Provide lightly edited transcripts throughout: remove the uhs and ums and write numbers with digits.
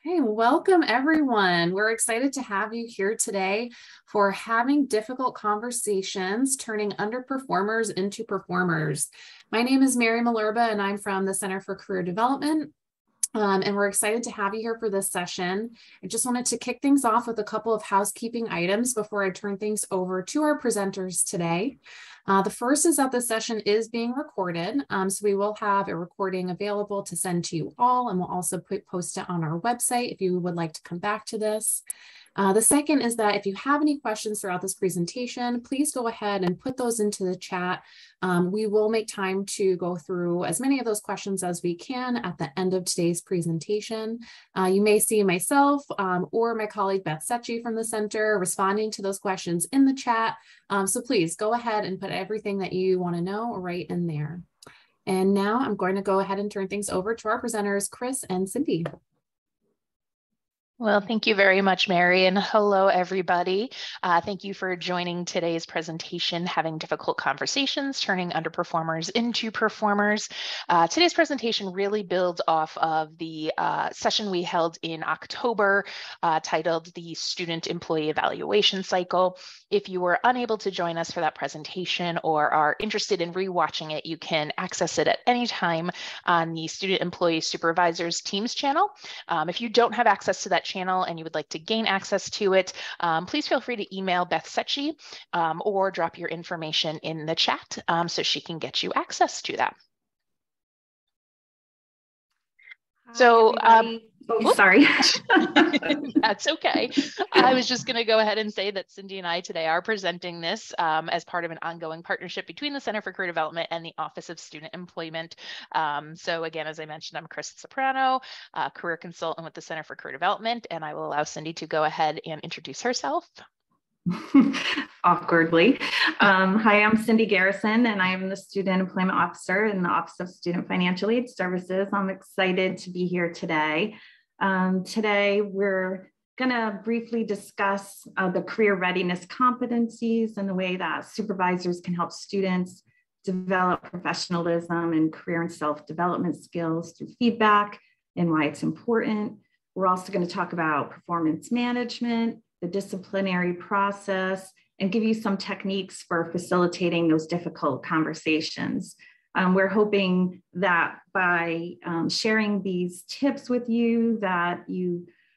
Okay, welcome everyone. We're excited to have you here today for having difficult conversations, turning underperformers into performers. My name is Mary Malerba and I'm from the Center for Career Development. And we're excited to have you here for this session. I just wanted to kick things off with a couple of housekeeping items before I turn things over to our presenters today. The first is that the session is being recorded, so we will have a recording available to send to you all, and we'll also post it on our website if you would like to come back to this. The second is that if you have any questions throughout this presentation, please go ahead and put those into the chat. We will make time to go through as many of those questions as we can at the end of today's presentation. You may see myself or my colleague Beth Secchi from the center responding to those questions in the chat. So please go ahead and put everything that you want to know right in there. And now I'm going to go ahead and turn things over to our presenters, Chris and Cindy. Well, thank you very much, Mary, and hello, everybody. Thank you for joining today's presentation, Having Difficult Conversations, Turning Underperformers into Performers. Today's presentation really builds off of the session we held in October titled The Student Employee Evaluation Cycle. If you were unable to join us for that presentation or are interested in rewatching it, you can access it at any time on the Student Employee Supervisors Teams channel. If you don't have access to that channel and you would like to gain access to it, please feel free to email Beth Secchi or drop your information in the chat so she can get you access to that. So, sorry. That's okay. I was just going to go ahead and say that Cindy and I today are presenting this as part of an ongoing partnership between the Center for Career Development and the Office of Student Employment. So again, as I mentioned, I'm Chris Soprano, career consultant with the Center for Career Development, and I will allow Cindy to go ahead and introduce herself. Awkwardly. Hi, I'm Cindy Garrison, and I am the Student Employment Officer in the Office of Student Financial Aid Services. I'm excited to be here today. Today, we're going to briefly discuss the career readiness competencies and the way that supervisors can help students develop professionalism and career and self-development skills through feedback and why it's important. We're also going to talk about performance management, the disciplinary process, and give you some techniques for facilitating those difficult conversations. We're hoping that by sharing these tips with you,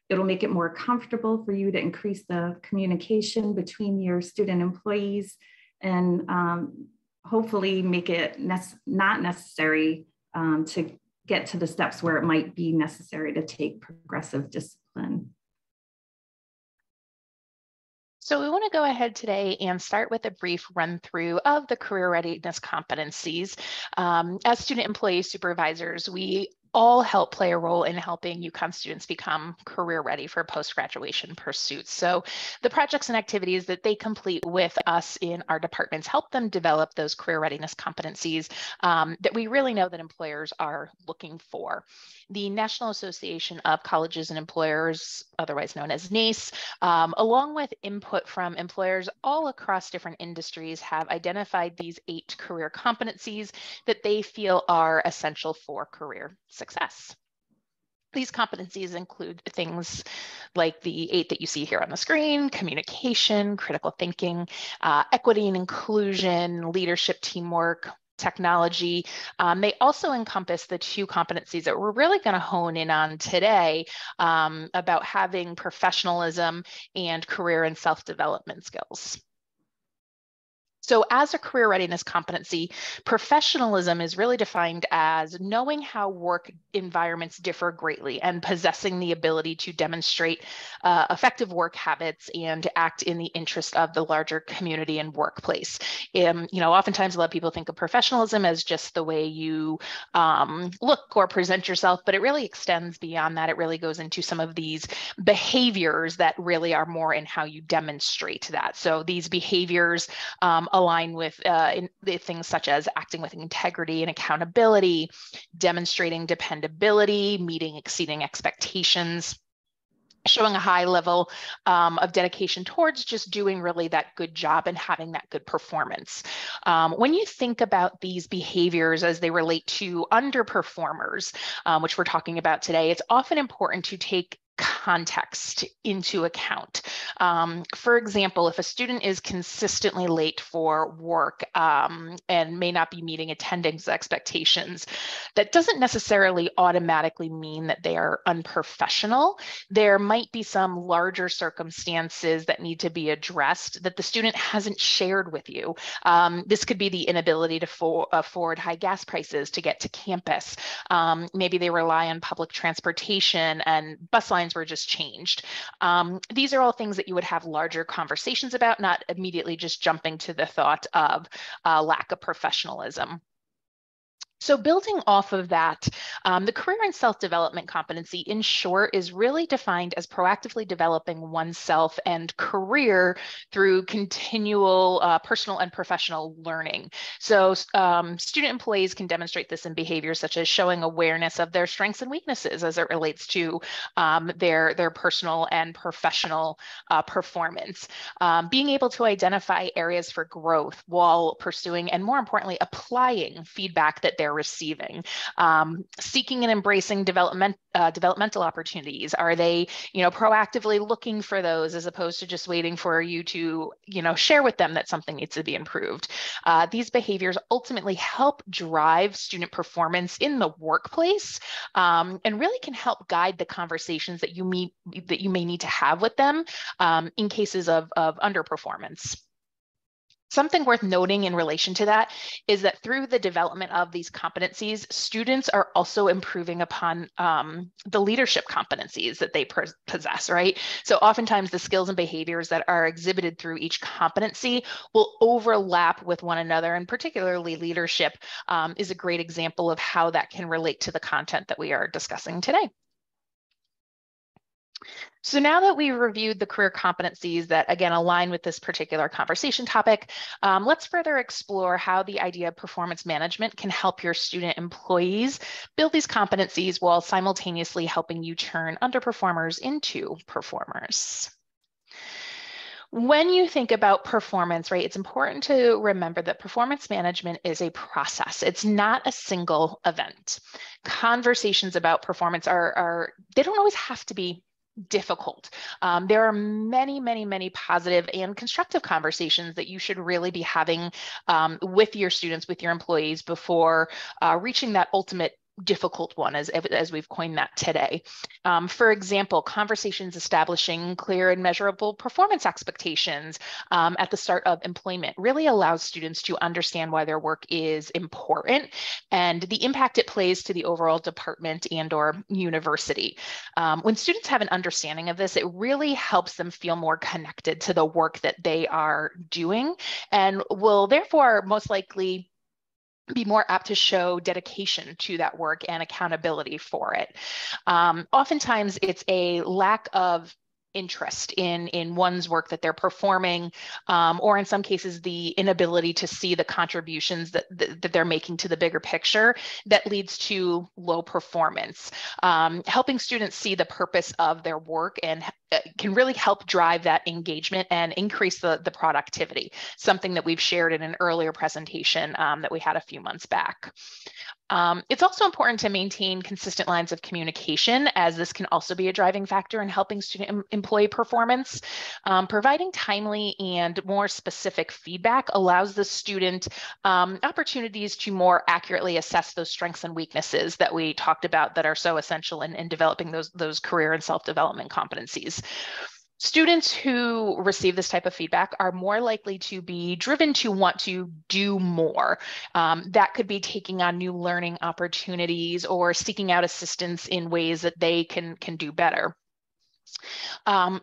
it'll make it more comfortable for you to increase the communication between your student employees and hopefully make it not necessary to get to the steps where it might be necessary to take progressive discipline. So we want to go ahead today and start with a brief run through of the career readiness competencies. As student employee supervisors, we all help play a role in helping UConn students become career ready for post-graduation pursuits. So the projects and activities that they complete with us in our departments help them develop those career readiness competencies that we really know that employers are looking for. The National Association of Colleges and Employers, otherwise known as NACE, along with input from employers all across different industries, have identified these 8 career competencies that they feel are essential for career success. These competencies include things like the 8 that you see here on the screen: communication, critical thinking, equity and inclusion, leadership, teamwork, technology. They also encompass the 2 competencies that we're really going to hone in on today about having professionalism and career and self-development skills. So as a career readiness competency, professionalism is really defined as knowing how work environments differ greatly and possessing the ability to demonstrate effective work habits and act in the interest of the larger community and workplace. Oftentimes a lot of people think of professionalism as just the way you look or present yourself, but it really extends beyond that. It really goes into some of these behaviors that really are more in how you demonstrate that. So these behaviors align with things such as acting with integrity and accountability, demonstrating dependability, meeting, exceeding expectations, showing a high level of dedication towards just doing really that good job and having that good performance. When you think about these behaviors as they relate to underperformers, which we're talking about today, it's often important to take context into account. For example, if a student is consistently late for work and may not be meeting attendance expectations, that doesn't necessarily automatically mean that they are unprofessional. There might be some larger circumstances that need to be addressed that the student hasn't shared with you. This could be the inability to afford high gas prices to get to campus. Maybe they rely on public transportation and bus lines were just changed. These are all things that you would have larger conversations about, not immediately just jumping to the thought of lack of professionalism. So building off of that, the career and self-development competency, in short, is really defined as proactively developing oneself and career through continual personal and professional learning. So student employees can demonstrate this in behaviors such as showing awareness of their strengths and weaknesses as it relates to their personal and professional performance. Being able to identify areas for growth while pursuing and, more importantly, applying feedback that they're receiving, seeking and embracing developmental opportunities. Are they, proactively looking for those as opposed to just waiting for you to, share with them that something needs to be improved? These behaviors ultimately help drive student performance in the workplace, and really can help guide the conversations that you may need to have with them in cases of underperformance. Something worth noting in relation to that is that through the development of these competencies, students are also improving upon the leadership competencies that they possess, right? So oftentimes the skills and behaviors that are exhibited through each competency will overlap with one another, and particularly leadership is a great example of how that can relate to the content that we are discussing today. So now that we've reviewed the career competencies that, again, align with this particular conversation topic, let's further explore how the idea of performance management can help your student employees build these competencies while simultaneously helping you turn underperformers into performers. When you think about performance, right, it's important to remember that performance management is a process. It's not a single event. Conversations about performance they don't always have to be difficult. There are many positive and constructive conversations that you should really be having with your students, with your employees before reaching that ultimate difficult one, as we've coined that today. For example, conversations establishing clear and measurable performance expectations at the start of employment really allows students to understand why their work is important and the impact it plays to the overall department and or university. When students have an understanding of this, it really helps them feel more connected to the work that they are doing and will therefore most likely be more apt to show dedication to that work and accountability for it. Oftentimes, it's a lack of interest in one's work that they're performing, or in some cases, the inability to see the contributions that they're making to the bigger picture that leads to low performance. Helping students see the purpose of their work and can really help drive that engagement and increase the productivity, something that we've shared in an earlier presentation that we had a few months back. It's also important to maintain consistent lines of communication, as this can also be a driving factor in helping student employee performance. Providing timely and more specific feedback allows the student opportunities to more accurately assess those strengths and weaknesses that we talked about that are so essential in developing those career and self-development competencies. Students who receive this type of feedback are more likely to be driven to want to do more. That could be taking on new learning opportunities or seeking out assistance in ways that they can do better.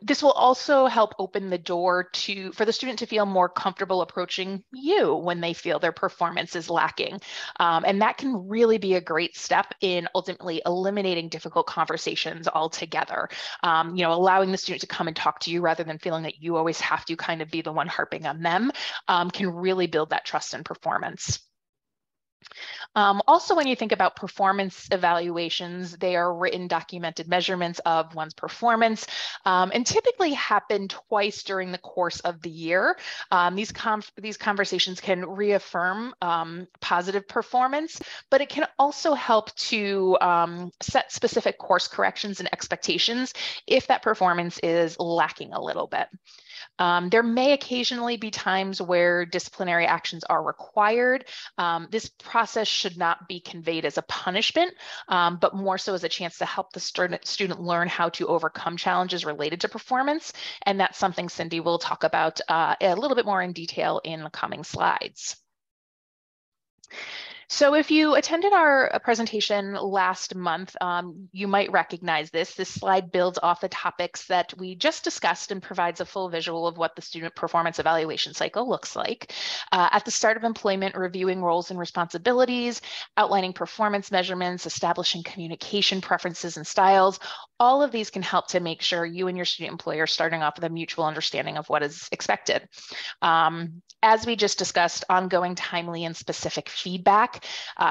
This will also help open the door for the student to feel more comfortable approaching you when they feel their performance is lacking. And that can really be a great step in ultimately eliminating difficult conversations altogether. Allowing the student to come and talk to you rather than feeling that you always have to kind of be the one harping on them can really build that trust and performance. Also, when you think about performance evaluations, they are written, documented measurements of one's performance, and typically happen twice during the course of the year. These conversations can reaffirm positive performance, but it can also help to set specific course corrections and expectations if that performance is lacking a little bit. There may occasionally be times where disciplinary actions are required. This process should not be conveyed as a punishment, but more so as a chance to help the student learn how to overcome challenges related to performance. And that's something Cindy will talk about a little bit more in detail in the coming slides. So if you attended our presentation last month, you might recognize this. This slide builds off the topics that we just discussed and provides a full visual of what the student performance evaluation cycle looks like. At the start of employment, reviewing roles and responsibilities, outlining performance measurements, establishing communication preferences and styles. All of these can help to make sure you and your student employer are starting off with a mutual understanding of what is expected. As we just discussed, ongoing, timely, and specific feedback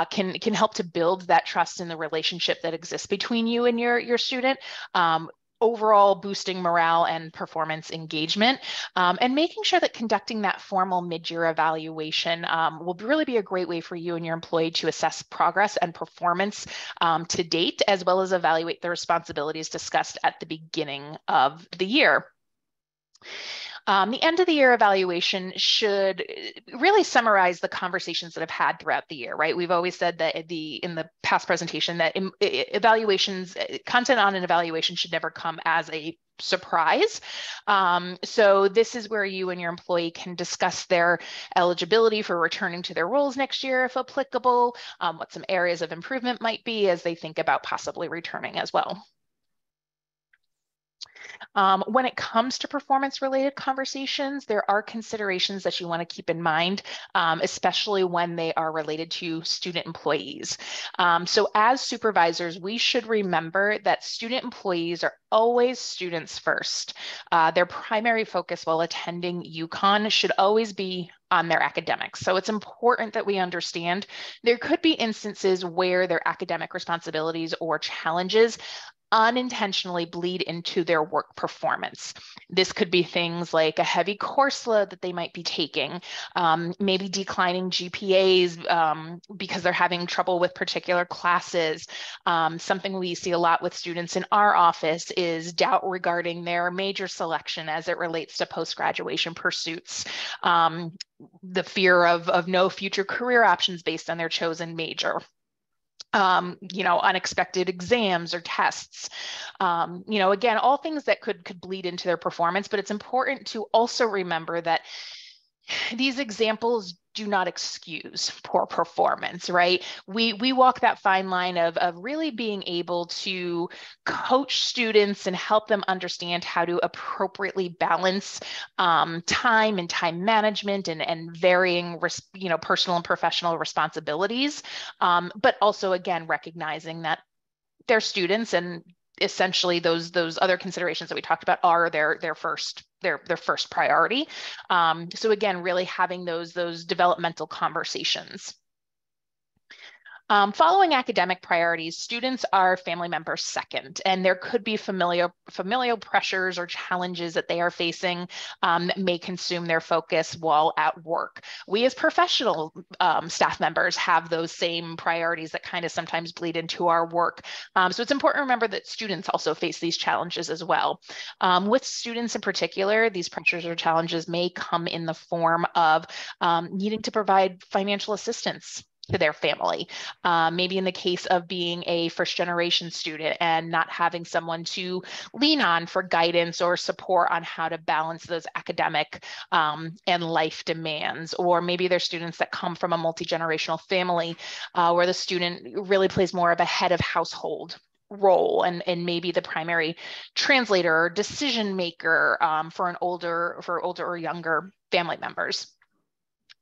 can help to build that trust in the relationship that exists between you and your student. Overall boosting morale and performance engagement, and making sure that conducting that formal mid-year evaluation will really be a great way for you and your employee to assess progress and performance to date, as well as evaluate the responsibilities discussed at the beginning of the year. The end of the year evaluation should really summarize the conversations that have had throughout the year, right? We've always said that in the past presentation that evaluations, content on an evaluation should never come as a surprise. So this is where you and your employee can discuss their eligibility for returning to their roles next year, if applicable, what some areas of improvement might be as they think about possibly returning as well. When it comes to performance-related conversations, there are considerations that you want to keep in mind, especially when they are related to student employees. So as supervisors, we should remember that student employees are always students first. Their primary focus while attending UConn should always be on their academics. So it's important that we understand there could be instances where their academic responsibilities or challenges unintentionally bleed into their work performance. This could be things like a heavy course load that they might be taking, maybe declining GPAs because they're having trouble with particular classes. Something we see a lot with students in our office is doubt regarding their major selection as it relates to post-graduation pursuits. The fear of no future career options based on their chosen major. Unexpected exams or tests, again, all things that could bleed into their performance, but it's important to also remember that these examples do not excuse poor performance, right? We walk that fine line of really being able to coach students and help them understand how to appropriately balance time and time management and varying, personal and professional responsibilities, but also, again, recognizing that they're students and essentially those other considerations that we talked about are their first priority. So again, really having those developmental conversations. Following academic priorities, students are family members second, and there could be familial pressures or challenges that they are facing that may consume their focus while at work. We as professional staff members have those same priorities that kind of sometimes bleed into our work. So it's important to remember that students also face these challenges as well. With students in particular, these pressures or challenges may come in the form of needing to provide financial assistance to their family. Maybe in the case of being a first generation student and not having someone to lean on for guidance or support on how to balance those academic and life demands. Or maybe they're students that come from a multi-generational family where the student really plays more of a head of household role and maybe the primary translator or decision maker for older or younger family members.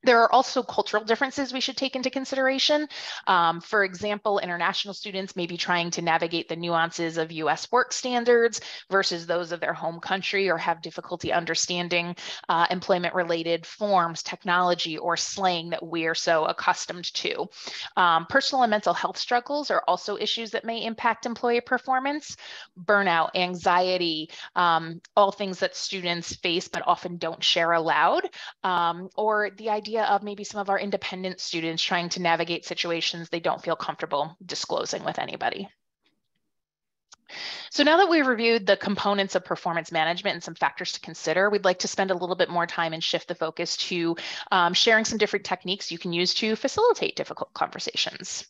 There are also cultural differences we should take into consideration. For example, international students may be trying to navigate the nuances of US work standards versus those of their home country, or have difficulty understanding employment-related forms, technology, or slang that we are so accustomed to. Personal and mental health struggles are also issues that may impact employee performance. Burnout, anxiety, all things that students face but often don't share aloud, or the idea of maybe some of our independent students trying to navigate situations they don't feel comfortable disclosing with anybody. So now that we've reviewed the components of performance management and some factors to consider, we'd like to spend a little bit more time and shift the focus to sharing some different techniques you can use to facilitate difficult conversations.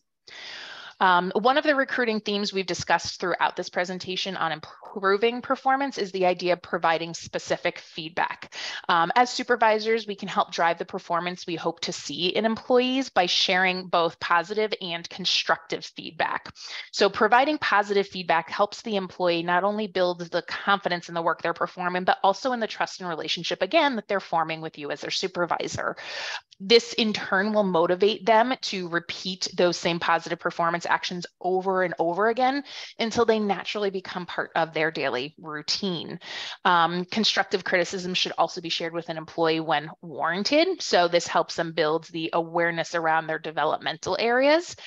One of the recruiting themes we've discussed throughout this presentation on improving performance is the idea of providing specific feedback. As supervisors, we can help drive the performance we hope to see in employees by sharing both positive and constructive feedback. So providing positive feedback helps the employee not only build the confidence in the work they're performing, but also in the trust and relationship, again, that they're forming with you as their supervisor. This in turn will motivate them to repeat those same positive performance actions over and over again until they naturally become part of their daily routine. Constructive criticism should also be shared with an employee when warranted. So this helps them build the awareness around their developmental areas.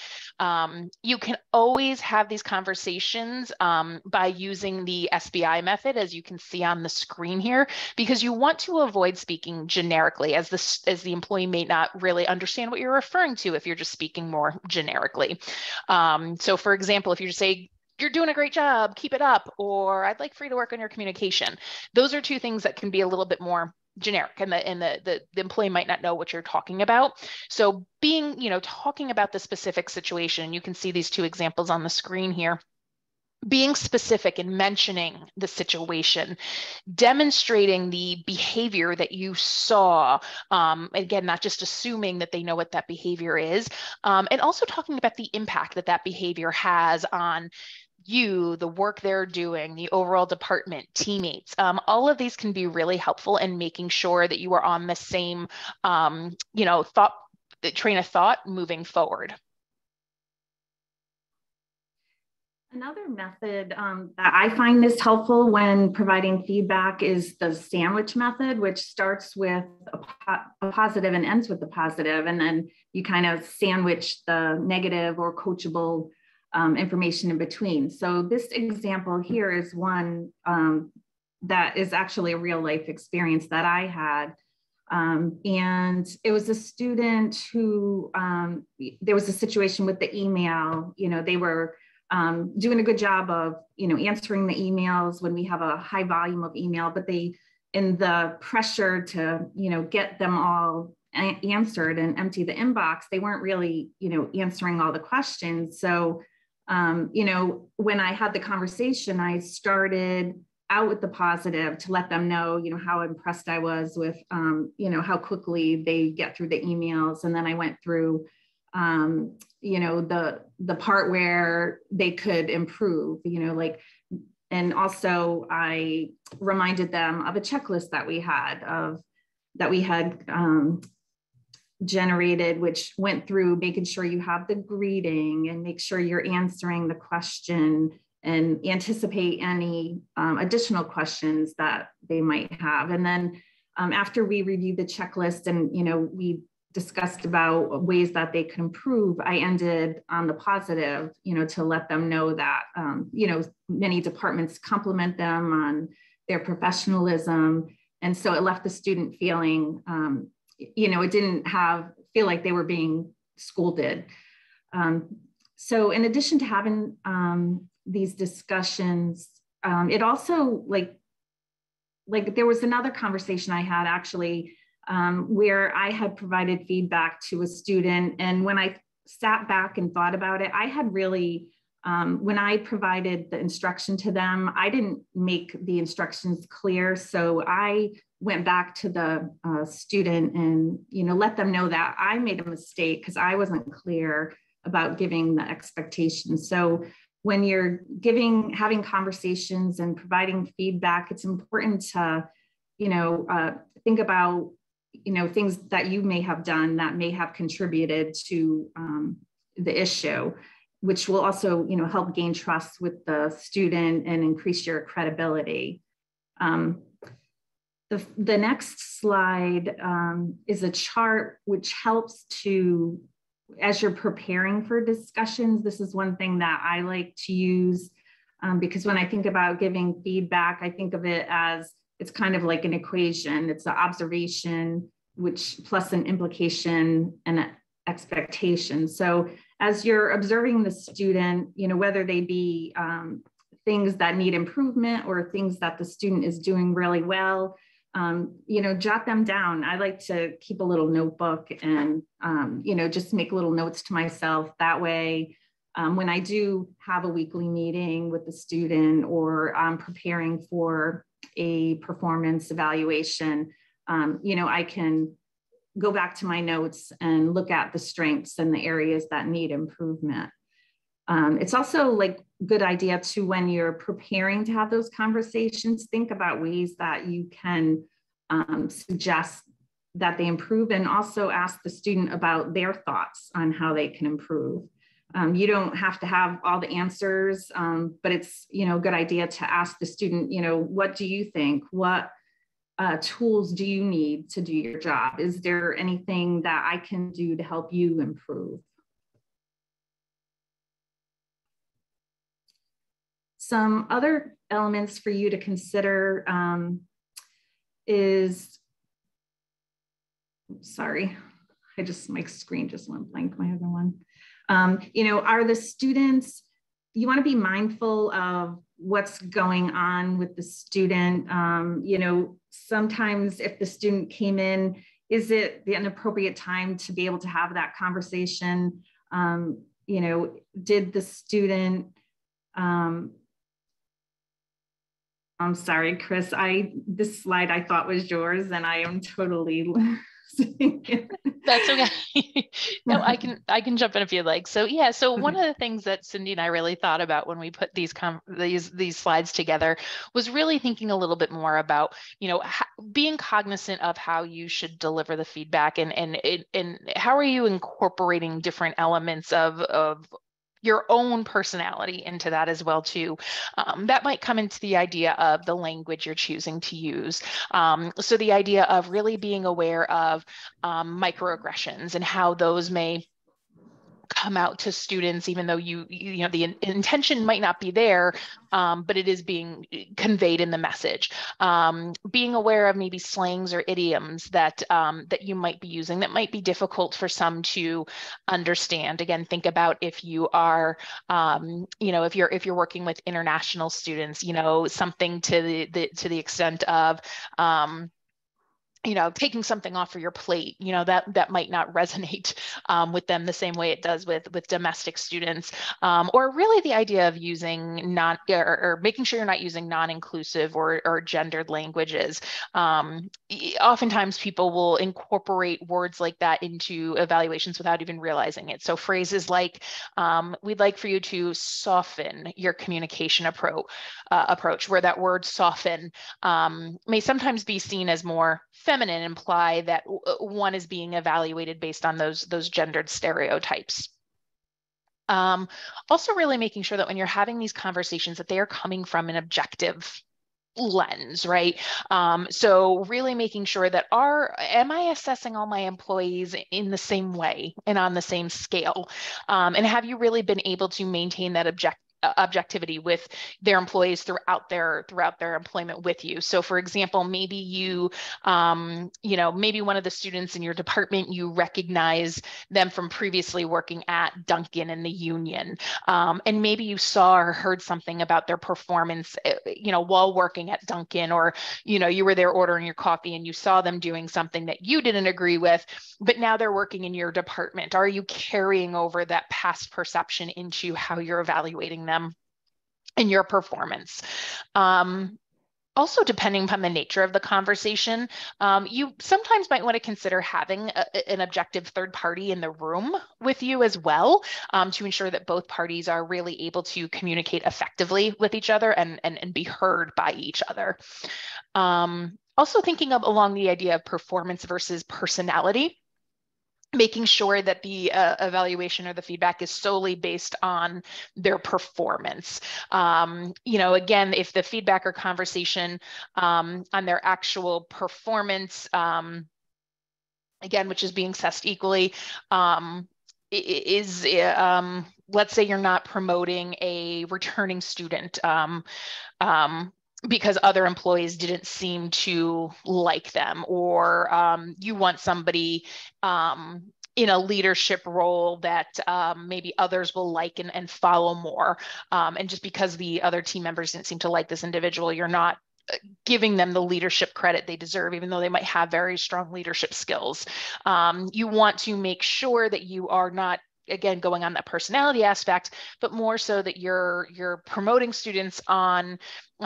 You can always have these conversations by using the SBI method, as you can see on the screen here, because you want to avoid speaking generically, as the employee may not really understand what you're referring to if you're just speaking more generically. So for example, if you just say, "You're doing a great job, keep it up," or "I'd like for you to work on your communication." Those are two things that can be a little bit more generic, and the employee might not know what you're talking about. So talking about the specific situation, you can see these two examples on the screen here. Being specific and mentioning the situation, demonstrating the behavior that you saw, again, not just assuming that they know what that behavior is, and also talking about the impact that that behavior has on you, the work they're doing, the overall department, teammates. All of these can be really helpful in making sure that you are on the same, train of thought moving forward. Another method that I find this helpful when providing feedback is the sandwich method, which starts with a positive and ends with the positive, and then you kind of sandwich the negative or coachable information in between. So this example here is one that is actually a real life experience that I had. And it was a student who, there was a situation with the email, they were doing a good job of, answering the emails when we have a high volume of email, but they, in the pressure to, get them all answered and empty the inbox, they weren't really, answering all the questions. So, when I had the conversation, I started out with the positive to let them know, how impressed I was with, how quickly they get through the emails. And then I went through, the part where they could improve, and also I reminded them of a checklist that we had generated, which went through making sure you have the greeting and make sure you're answering the question and anticipate any additional questions that they might have. And then after we reviewed the checklist and, we discussed about ways that they could improve, I ended on the positive, to let them know that, many departments compliment them on their professionalism. And so it left the student feeling, it didn't feel like they were being scolded. So in addition to having these discussions, it also like there was another conversation I had actually where I had provided feedback to a student. And when I sat back and thought about it, I had really, when I provided the instruction to them, I didn't make the instructions clear. So I went back to the student and, let them know that I made a mistake because I wasn't clear about giving the expectations. So when you're having conversations and providing feedback, it's important to, think about things that you may have done that may have contributed to the issue, which will also, help gain trust with the student and increase your credibility. The next slide is a chart which helps to, as you're preparing for discussions, this is one thing that I like to use because when I think about giving feedback, I think of it as it's kind of like an equation. It's an observation, which plus an implication and an expectation. So as you're observing the student, whether they be things that need improvement or things that the student is doing really well, jot them down. I like to keep a little notebook and, just make little notes to myself. That way, when I do have a weekly meeting with the student or I'm preparing for a performance evaluation, I can go back to my notes and look at the strengths and the areas that need improvement. It's also like good idea to, when you're preparing to have those conversations, think about ways that you can suggest that they improve, and also ask the student about their thoughts on how they can improve. You don't have to have all the answers, but it's, a good idea to ask the student, what do you think? What tools do you need to do your job? Is there anything that I can do to help you improve? Some other elements for you to consider is, sorry, my screen just went blank, my other one. Are the students, you want to be mindful of what's going on with the student. Sometimes if the student came in, is it the inappropriate time to be able to have that conversation? Did the student, I'm sorry, Chris, this slide I thought was yours and I am totally losing it. That's okay. No, I can jump in if you'd like. So yeah, so one of the things that Cindy and I really thought about when we put these slides together was really thinking a little bit more about, being cognizant of how you should deliver the feedback and how are you incorporating different elements of your own personality into that as well too. That might come into the idea of the language you're choosing to use. So the idea of really being aware of microaggressions and how those may come out to students, even though the intention might not be there, but it is being conveyed in the message. Being aware of maybe slangs or idioms that you might be using that might be difficult for some to understand. Again, think about if you are, if you're working with international students, something to the extent of, taking something off of your plate, that might not resonate with them the same way it does with domestic students, or really the idea of using or making sure you're not using non-inclusive or gendered languages. Oftentimes people will incorporate words like that into evaluations without even realizing it. So phrases like, we'd like for you to soften your communication approach, where that word soften may sometimes be seen as more feminine, imply that one is being evaluated based on those gendered stereotypes. Also really making sure that when you're having these conversations that they are coming from an objective lens, right? So really making sure that am I assessing all my employees in the same way and on the same scale? And have you really been able to maintain that objectivity with their employees throughout their employment with you? So for example, maybe you, maybe one of the students in your department, you recognize them from previously working at Dunkin' in the union. And maybe you saw or heard something about their performance, while working at Dunkin', or, you were there ordering your coffee and you saw them doing something that you didn't agree with, but now they're working in your department. Are you carrying over that past perception into how you're evaluating them in your performance? Also, depending upon the nature of the conversation, you sometimes might want to consider having an objective third party in the room with you as well, to ensure that both parties are really able to communicate effectively with each other and be heard by each other. Also thinking of along the idea of performance versus personality, making sure that the evaluation or the feedback is solely based on their performance. Again, if the feedback or conversation on their actual performance, again, which is being assessed equally, let's say you're not promoting a returning student because other employees didn't seem to like them, or you want somebody in a leadership role that maybe others will like and follow more. And just because the other team members didn't seem to like this individual, you're not giving them the leadership credit they deserve, even though they might have very strong leadership skills. You want to make sure that you are not, again, going on that personality aspect, but more so that you're promoting students on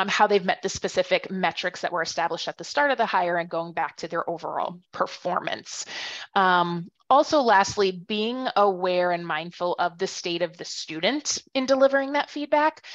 how they've met the specific metrics that were established at the start of the hire and going back to their overall performance. Also, lastly, being aware and mindful of the state of the student in delivering that feedback.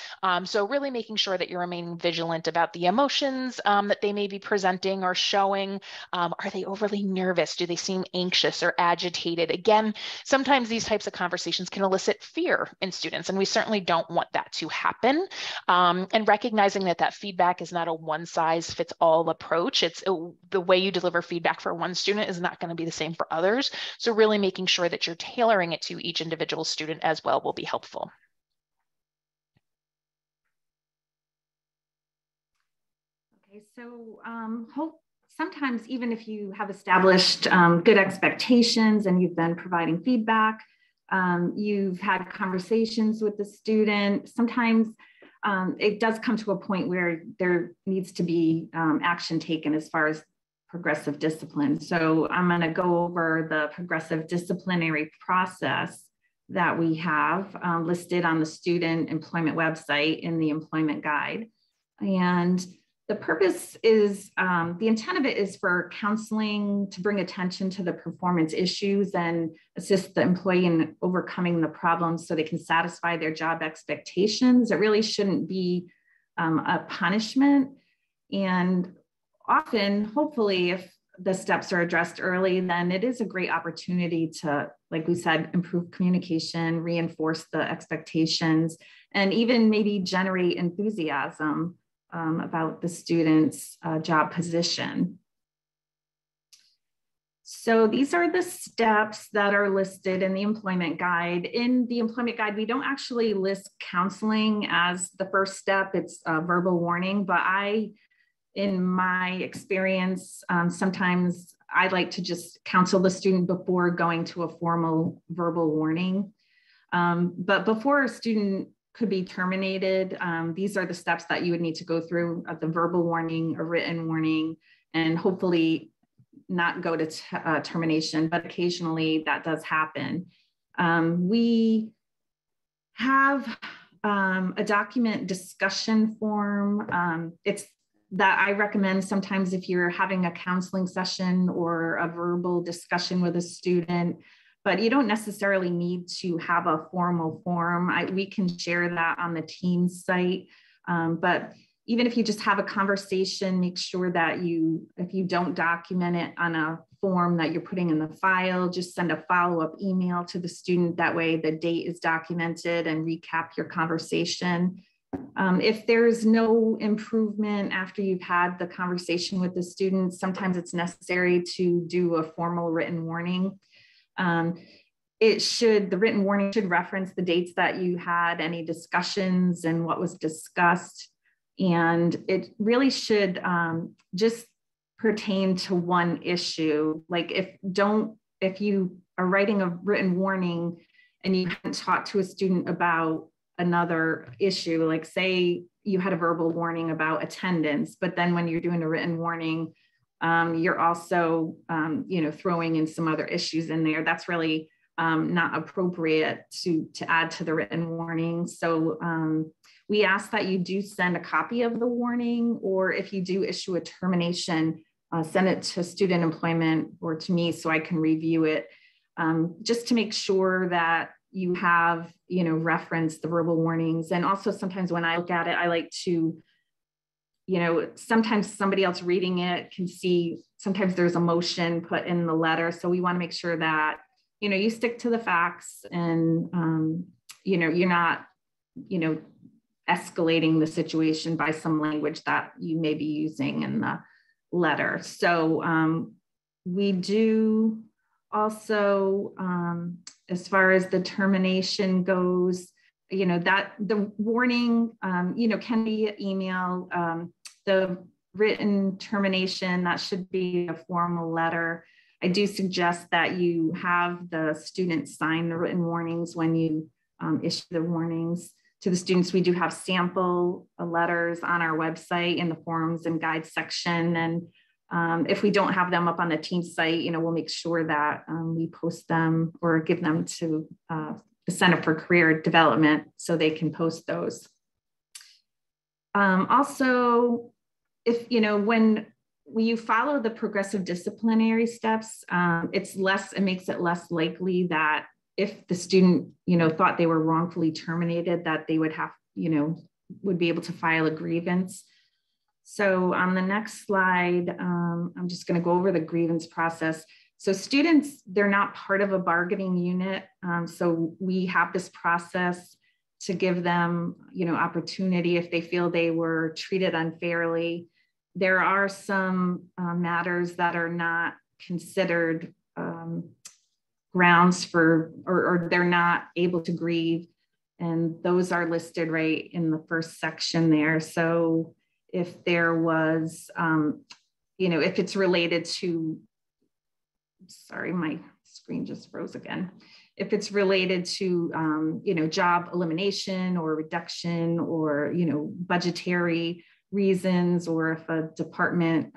So really making sure that you're remaining vigilant about the emotions that they may be presenting or showing. Are they overly nervous? Do they seem anxious or agitated? Again, sometimes these types of conversations can elicit fear in students, and we certainly don't want that to happen. And recognizing that feedback is not a one-size-fits-all approach. It's the way you deliver feedback for one student is not going to be the same for others. So really making sure that you're tailoring it to each individual student as well will be helpful. Okay, so sometimes even if you have established good expectations and you've been providing feedback, you've had conversations with the student, sometimes it does come to a point where there needs to be action taken as far as progressive discipline. So I'm going to go over the progressive disciplinary process that we have listed on the student employment website in the employment guide. And the purpose is, the intent of it is for counseling to bring attention to the performance issues and assist the employee in overcoming the problems so they can satisfy their job expectations. It really shouldn't be a punishment. And often, hopefully, if the steps are addressed early, then it is a great opportunity to, like we said, improve communication, reinforce the expectations, and even maybe generate enthusiasm about the student's job position. So these are the steps that are listed in the employment guide. In the employment guide, we don't actually list counseling as the first step. It's a verbal warning, but in my experience, sometimes I like to just counsel the student before going to a formal verbal warning. But before a student could be terminated, these are the steps that you would need to go through: the verbal warning, a written warning, and hopefully not go to termination, but occasionally that does happen. We have a document discussion form. It's that I recommend sometimes if you're having a counseling session or a verbal discussion with a student, but you don't necessarily need to have a formal form. We can share that on the Teams site. But even if you just have a conversation, make sure that if you don't document it on a form that you're putting in the file, just send a follow-up email to the student. That way the date is documented and recap your conversation. If there's no improvement after you've had the conversation with the student, sometimes it's necessary to do a formal written warning. The written warning should reference the dates that you had any discussions and what was discussed. And it really should just pertain to one issue. Like if you are writing a written warning and you haven't talked to a student about another issue, like say you had a verbal warning about attendance, but then when you're doing a written warning, you're also, throwing in some other issues in there. That's really not appropriate to add to the written warning. So we ask that you do send a copy of the warning, or if you do issue a termination, send it to student employment or to me so I can review it, just to make sure that you have, referenced the verbal warnings. And also sometimes when I look at it, I like to sometimes somebody else reading it can see, sometimes there's emotion put in the letter. So we want to make sure that, you stick to the facts and, you're not, escalating the situation by some language that you may be using in the letter. So we do also, as far as the termination goes, that the warning, can be an email, the written termination, that should be a formal letter. I do suggest that you have the students sign the written warnings when you issue the warnings to the students. We do have sample letters on our website in the forms and guides section. And if we don't have them up on the team site, we'll make sure that we post them or give them to the Center for Career Development so they can post those. Also, if, when you follow the progressive disciplinary steps, it makes it less likely that if the student, thought they were wrongfully terminated, that they would have, would be able to file a grievance. So on the next slide, I'm just going to go over the grievance process. So students, they're not part of a bargaining unit. So we have this process to give them, opportunity if they feel they were treated unfairly. There are some matters that are not considered grounds for, or they're not able to grieve. And those are listed right in the first section there. So if there was, if it's related to, sorry, my screen just froze again. If it's related to, job elimination or reduction or, budgetary reasons, or if a department,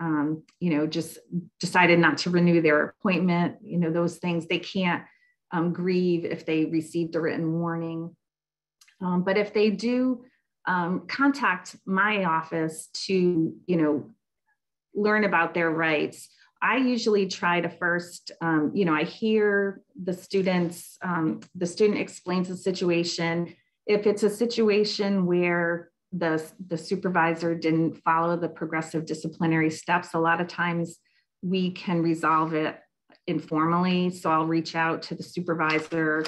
just decided not to renew their appointment, those things, they can't grieve if they received a written warning. But if they do contact my office to, learn about their rights, I usually try to first, I hear the students, the student explains the situation. If it's a situation where the supervisor didn't follow the progressive disciplinary steps, a lot of times we can resolve it informally. So I'll reach out to the supervisor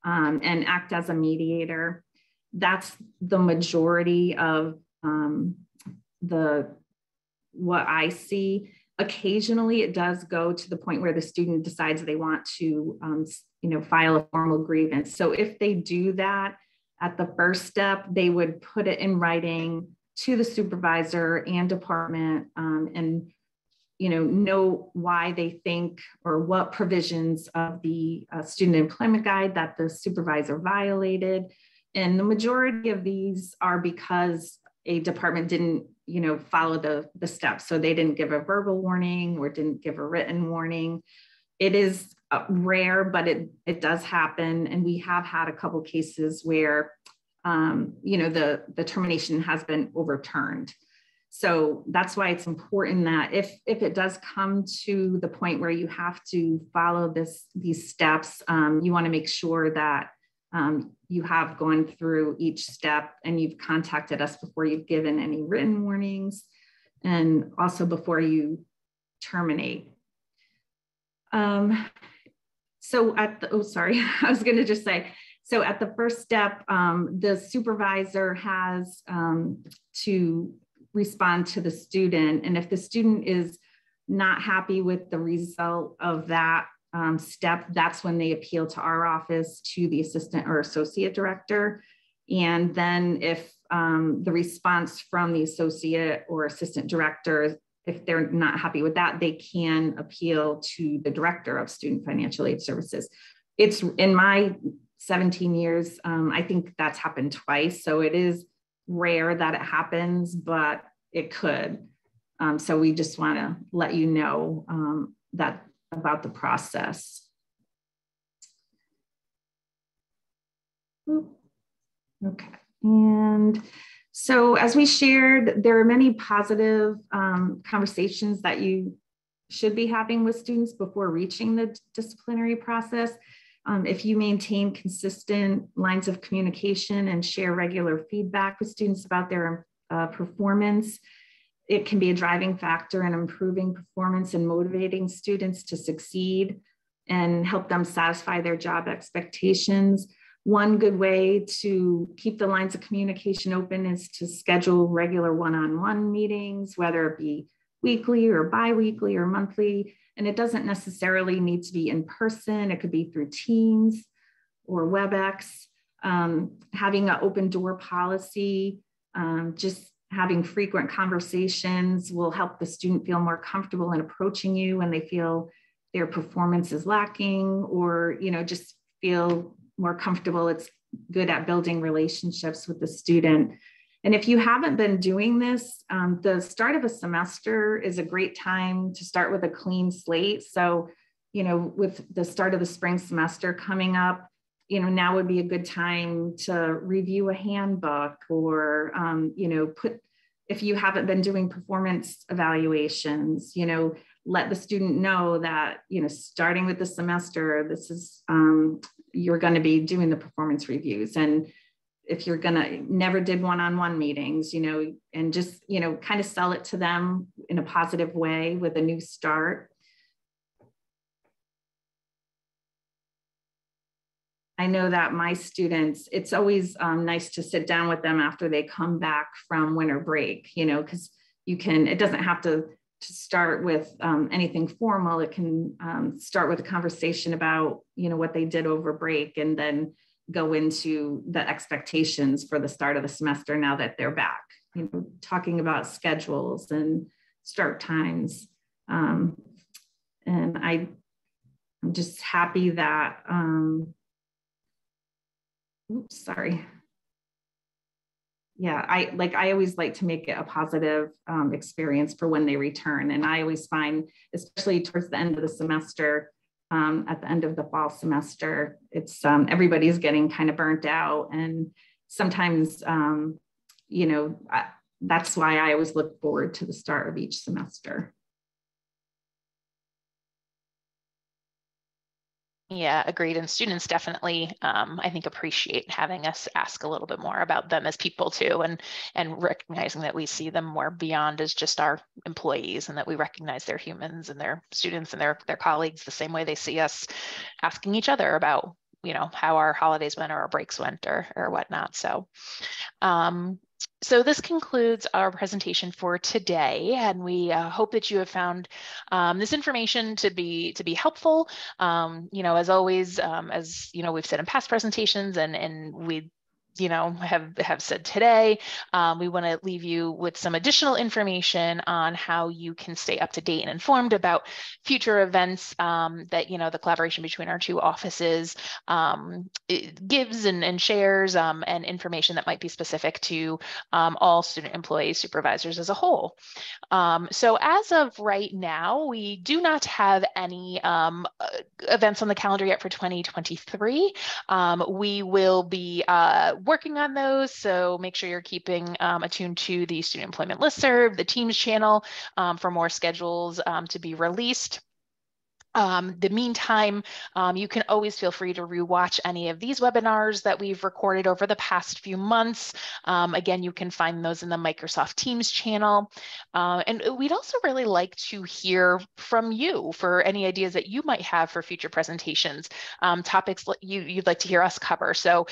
and act as a mediator. That's the majority of what I see. Occasionally, it does go to the point where the student decides they want to, file a formal grievance. So if they do that at the first step, they would put it in writing to the supervisor and department, and know why they think or what provisions of the student employment guide that the supervisor violated. And the majority of these are because a department didn't, follow the steps. So they didn't give a verbal warning or didn't give a written warning. It is rare, but it does happen. And we have had a couple cases where, the termination has been overturned. So that's why it's important that if it does come to the point where you have to follow these steps, you want to make sure that you have gone through each step and you've contacted us before you've given any written warnings and also before you terminate. So I was going to just say, so at the first step, the supervisor has to respond to the student. And if the student is not happy with the result of that step, that's when they appeal to our office, to the assistant or associate director. And then if the response from the associate or assistant director, if they're not happy with that, they can appeal to the director of student financial aid services. It's in my 17 years, I think that's happened twice. So it is rare that it happens, but it could. So we just want to let you know that about the process. Okay, and so as we shared, there are many positive conversations that you should be having with students before reaching the disciplinary process. If you maintain consistent lines of communication and share regular feedback with students about their performance, it can be a driving factor in improving performance and motivating students to succeed and help them satisfy their job expectations. One good way to keep the lines of communication open is to schedule regular one-on-one meetings, whether it be weekly or bi-weekly or monthly. And it doesn't necessarily need to be in person. It could be through Teams or WebEx. Having an open door policy, just having frequent conversations will help the student feel more comfortable in approaching you when they feel their performance is lacking, or, just feel more comfortable. It's good at building relationships with the student. And if you haven't been doing this, the start of a semester is a great time to start with a clean slate. So, with the start of the spring semester coming up, now would be a good time to review a handbook, or, if you haven't been doing performance evaluations, let the student know that, starting with the semester, this is, you're going to be doing the performance reviews. And if you're going to never did one-on-one meetings, and just, kind of sell it to them in a positive way with a new start. I know that my students, it's always nice to sit down with them after they come back from winter break, because it doesn't have to start with anything formal. It can start with a conversation about, what they did over break, and then go into the expectations for the start of the semester now that they're back, talking about schedules and start times. And I'm just happy that, Yeah, I always like to make it a positive experience for when they return. And I always find, especially towards the end of the semester, at the end of the fall semester, it's everybody's getting kind of burnt out. And sometimes, that's why I always look forward to the start of each semester. Yeah, agreed. And students definitely, I think, appreciate having us ask a little bit more about them as people too, and recognizing that we see them more beyond as just our employees, and that we recognize their humans and their students and their colleagues the same way they see us asking each other about, how our holidays went or our breaks went or whatnot. So this concludes our presentation for today, and we hope that you have found this information to be helpful. As always, as we've said in past presentations, and we have said today, we want to leave you with some additional information on how you can stay up to date and informed about future events that the collaboration between our two offices gives and shares, and information that might be specific to all student employees, supervisors as a whole. So as of right now, we do not have any events on the calendar yet for 2023. We will be working on those, so make sure you're keeping attuned to the Student Employment Listserv, the Teams channel, for more schedules to be released. The meantime, you can always feel free to rewatch any of these webinars that we've recorded over the past few months. Again, you can find those in the Microsoft Teams channel. And we'd also really like to hear from you for any ideas that you might have for future presentations, topics you'd like to hear us cover. So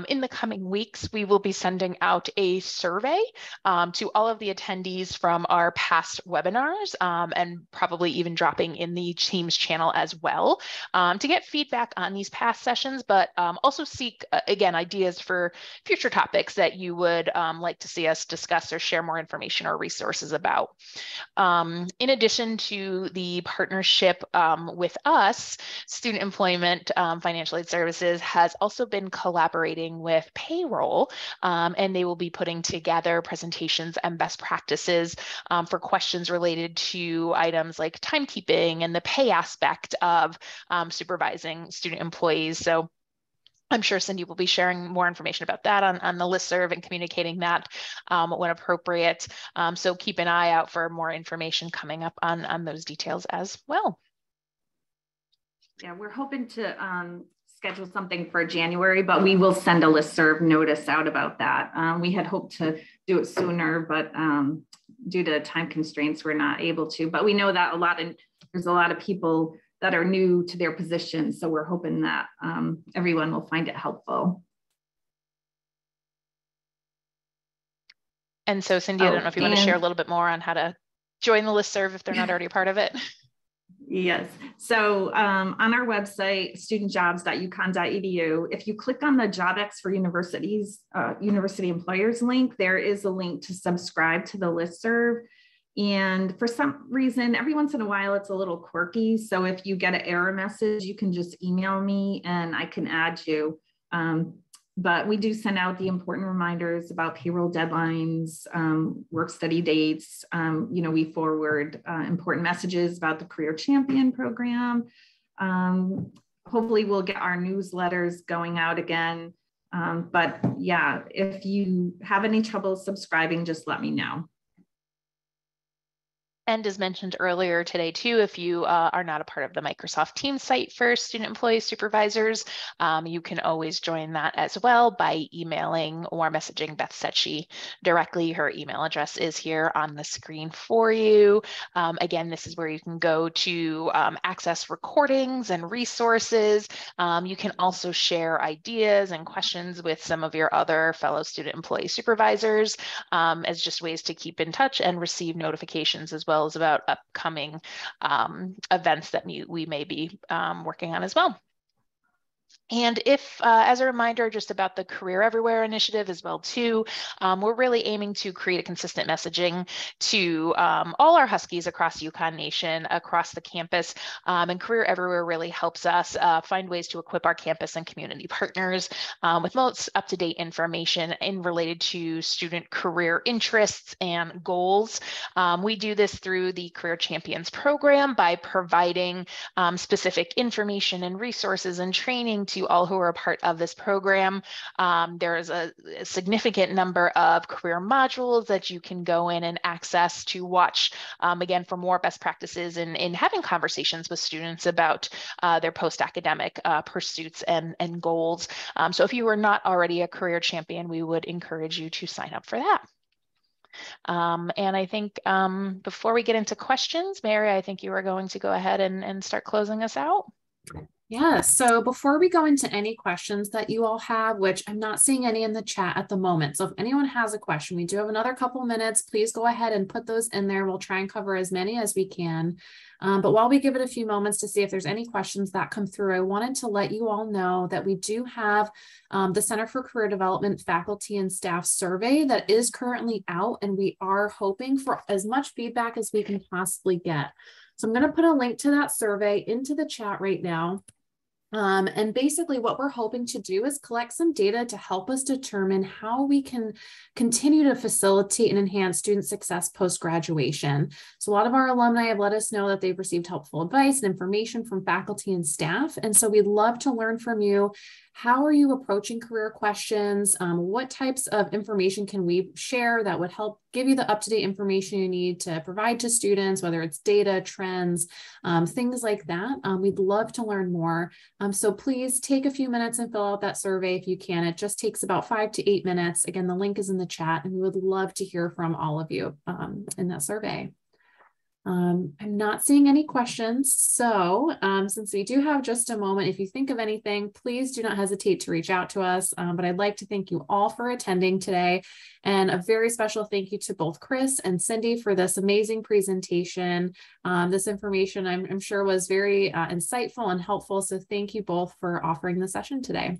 in the coming weeks, we will be sending out a survey to all of the attendees from our past webinars, and probably even dropping in the Teams channel as well, to get feedback on these past sessions, but also seek, again, ideas for future topics that you would like to see us discuss or share more information or resources about. In addition to the partnership with us, Student Employment Financial Aid Services has also been collaborating with Payroll, and they will be putting together presentations and best practices for questions related to items like timekeeping and the pay aspect of supervising student employees. So I'm sure Cindy will be sharing more information about that on the listserv and communicating that when appropriate. So keep an eye out for more information coming up on those details as well. Yeah, we're hoping to schedule something for January, but we will send a listserv notice out about that. We had hoped to do it sooner, but due to time constraints, we're not able to, but we know that there's a lot of people that are new to their position. So we're hoping that everyone will find it helpful. And so Cindy, I don't know if you want to share a little bit more on how to join the listserv if they're not already a part of it. Yes. So on our website, studentjobs.uconn.edu, if you click on the JobX for Universities, University Employers link, there is a link to subscribe to the listserv. And for some reason, every once in a while, it's a little quirky. So if you get an error message, you can just email me and I can add you. But we do send out the important reminders about payroll deadlines, work study dates. We forward important messages about the Career Champion program. Hopefully we'll get our newsletters going out again. But yeah, if you have any trouble subscribing, just let me know. And as mentioned earlier today too, if you are not a part of the Microsoft Teams site for student employee supervisors, you can always join that as well by emailing or messaging Beth Secchi directly. Her email address is here on the screen for you. Again, this is where you can go to access recordings and resources. You can also share ideas and questions with some of your other fellow student employee supervisors as just ways to keep in touch and receive notifications as well as about upcoming events that we may be working on as well. And if, as a reminder, just about the Career Everywhere initiative as well too, we're really aiming to create a consistent messaging to all our Huskies across UConn Nation, across the campus, and Career Everywhere really helps us find ways to equip our campus and community partners with most up-to-date information related to student career interests and goals. We do this through the Career Champions program by providing specific information and resources and training to all who are a part of this program. There is a significant number of career modules that you can go in and access to watch, again, for more best practices in having conversations with students about their post-academic pursuits and goals. So if you are not already a career champion, we would encourage you to sign up for that. And I think before we get into questions, Mary, I think you are going to go ahead and start closing us out. Yeah, so before we go into any questions that you all have, which I'm not seeing any in the chat at the moment. So if anyone has a question, we do have another couple minutes. Please go ahead and put those in there. We'll try and cover as many as we can. But while we give it a few moments to see if there's any questions that come through, I wanted to let you all know that we do have the Center for Career Development Faculty and Staff survey that is currently out, and we are hoping for as much feedback as we can possibly get. So I'm going to put a link to that survey into the chat right now. And basically what we're hoping to do is collect some data to help us determine how we can continue to facilitate and enhance student success post-graduation. So a lot of our alumni have let us know that they've received helpful advice and information from faculty and staff. And so we'd love to learn from you. How are you approaching career questions? What types of information can we share that would help give you the up-to-date information you need to provide to students, whether it's data, trends, things like that. We'd love to learn more. So please take a few minutes and fill out that survey if you can. It just takes about 5 to 8 minutes. Again, the link is in the chat, and we would love to hear from all of you in that survey. I'm not seeing any questions. So since we do have just a moment, if you think of anything, please do not hesitate to reach out to us. But I'd like to thank you all for attending today. And a very special thank you to both Chris and Cindy for this amazing presentation. This information I'm sure was very insightful and helpful. So thank you both for offering the session today.